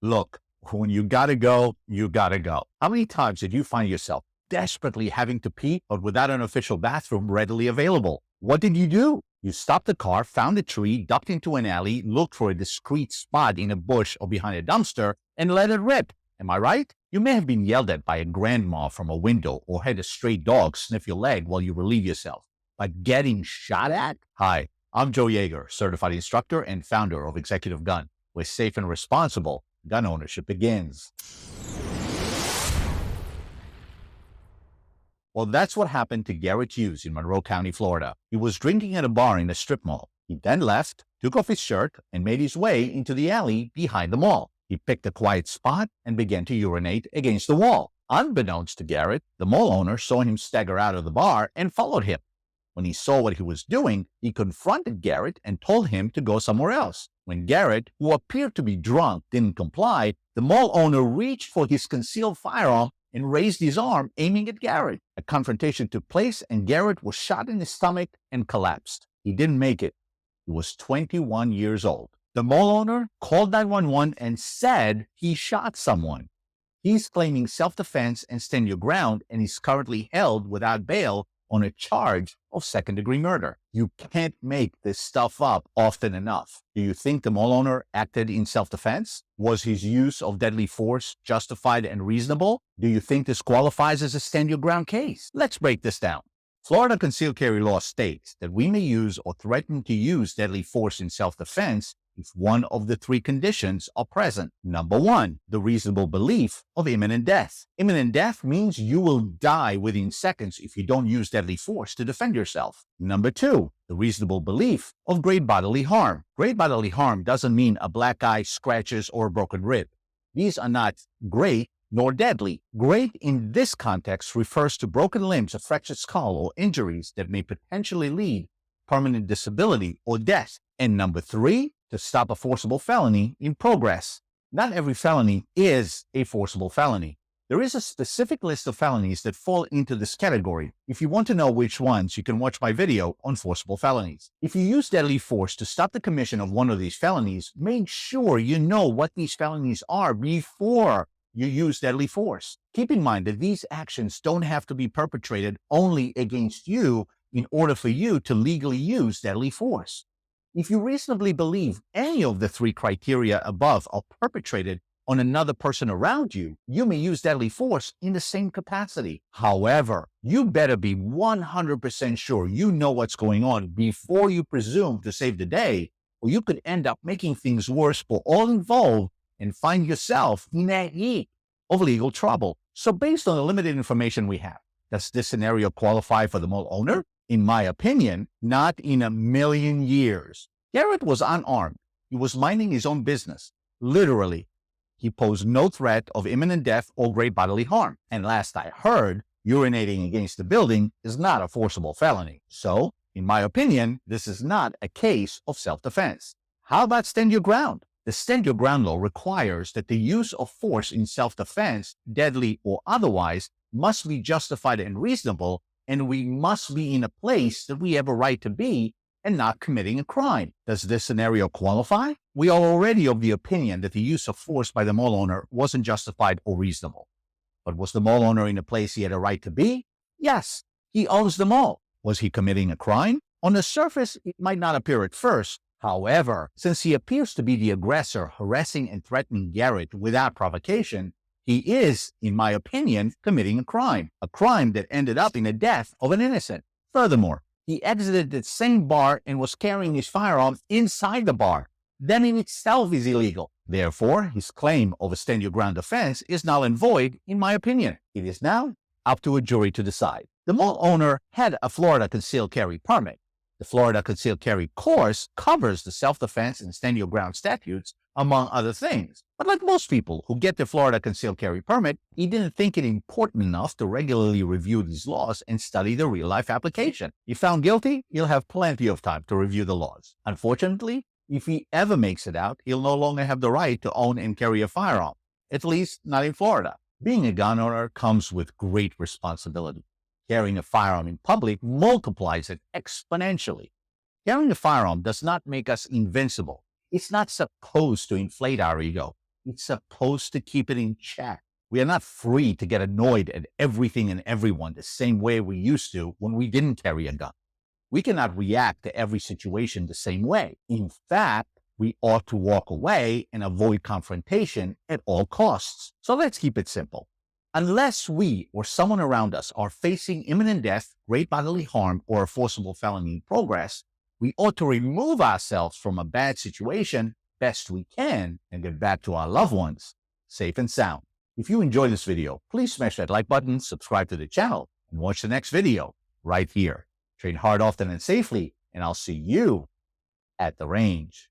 Look, when you gotta go, you gotta go. How many times did you find yourself desperately having to pee, but without an official bathroom readily available? What did you do? You stopped the car, found a tree, ducked into an alley, looked for a discreet spot in a bush or behind a dumpster, and let it rip. Am I right? You may have been yelled at by a grandma from a window or had a stray dog sniff your leg while you relieve yourself. But getting shot at? Hi, I'm Joe Yeager, certified instructor and founder of Executive Gun, where safe and responsible gun ownership begins. Well, that's what happened to Garrett Hughes in Monroe County, Florida. He was drinking at a bar in a strip mall. He then left, took off his shirt, and made his way into the alley behind the mall. He picked a quiet spot and began to urinate against the wall. Unbeknownst to Garrett, the mall owner saw him stagger out of the bar and followed him. When he saw what he was doing, he confronted Garrett and told him to go somewhere else. When Garrett, who appeared to be drunk, didn't comply, the mall owner reached for his concealed firearm and raised his arm, aiming at Garrett. A confrontation took place, and Garrett was shot in the stomach and collapsed. He didn't make it. He was 21 years old. The mall owner called 911 and said he shot someone. He's claiming self-defense and stand your ground, and he's currently held without bail on a charge of second-degree murder. You can't make this stuff up often enough. Do you think the mall owner acted in self-defense? Was his use of deadly force justified and reasonable? Do you think this qualifies as a stand-your-ground case? Let's break this down. Florida concealed carry law states that we may use or threaten to use deadly force in self-defense if one of the three conditions are present. Number one, the reasonable belief of imminent death. Imminent death means you will die within seconds if you don't use deadly force to defend yourself. Number two, the reasonable belief of great bodily harm. Great bodily harm doesn't mean a black eye, scratches, or a broken rib. These are not great nor deadly. Great in this context refers to broken limbs, a fractured skull, or injuries that may potentially lead to permanent disability or death. And number three, to stop a forcible felony in progress. Not every felony is a forcible felony. There is a specific list of felonies that fall into this category. If you want to know which ones, you can watch my video on forcible felonies. If you use deadly force to stop the commission of one of these felonies, make sure you know what these felonies are before you use deadly force. Keep in mind that these actions don't have to be perpetrated only against you in order for you to legally use deadly force. If you reasonably believe any of the three criteria above are perpetrated on another person around you, you may use deadly force in the same capacity. However, you better be 100% sure you know what's going on before you presume to save the day, or you could end up making things worse for all involved and find yourself in a heap of legal trouble. So based on the limited information we have, does this scenario qualify for the mall owner? In my opinion, not in a million years. Garrett was unarmed. He was minding his own business. Literally, he posed no threat of imminent death or great bodily harm. And last I heard, urinating against the building is not a forcible felony. So, in my opinion, this is not a case of self-defense. How about stand your ground? The stand your ground law requires that the use of force in self-defense, deadly or otherwise, must be justified and reasonable, and we must be in a place that we have a right to be and not committing a crime. Does this scenario qualify? We are already of the opinion that the use of force by the mall owner wasn't justified or reasonable. But was the mall owner in a place he had a right to be? Yes, he owns the mall. Was he committing a crime? On the surface, it might not appear at first. However, since he appears to be the aggressor harassing and threatening Garrett without provocation, he is, in my opinion, committing a crime that ended up in the death of an innocent. Furthermore, he exited the same bar and was carrying his firearm inside the bar. That in itself is illegal. Therefore, his claim of a stand your ground offense is null and void, in my opinion. It is now up to a jury to decide. The mall owner had a Florida concealed carry permit. The Florida concealed carry course covers the self-defense and stand your ground statutes, among other things. But like most people who get their Florida concealed carry permit, he didn't think it important enough to regularly review these laws and study the real-life application. If found guilty, he'll have plenty of time to review the laws. Unfortunately, if he ever makes it out, he'll no longer have the right to own and carry a firearm, at least not in Florida. Being a gun owner comes with great responsibility. Carrying a firearm in public multiplies it exponentially. Carrying a firearm does not make us invincible. It's not supposed to inflate our ego. It's supposed to keep it in check. We are not free to get annoyed at everything and everyone the same way we used to when we didn't carry a gun. We cannot react to every situation the same way. In fact, we ought to walk away and avoid confrontation at all costs. So let's keep it simple. Unless we or someone around us are facing imminent death, great bodily harm, or a forcible felony in progress, we ought to remove ourselves from a bad situation best we can and get back to our loved ones safe and sound. If you enjoyed this video, please smash that like button, subscribe to the channel, and watch the next video right here. Train hard, often, and safely, and I'll see you at the range.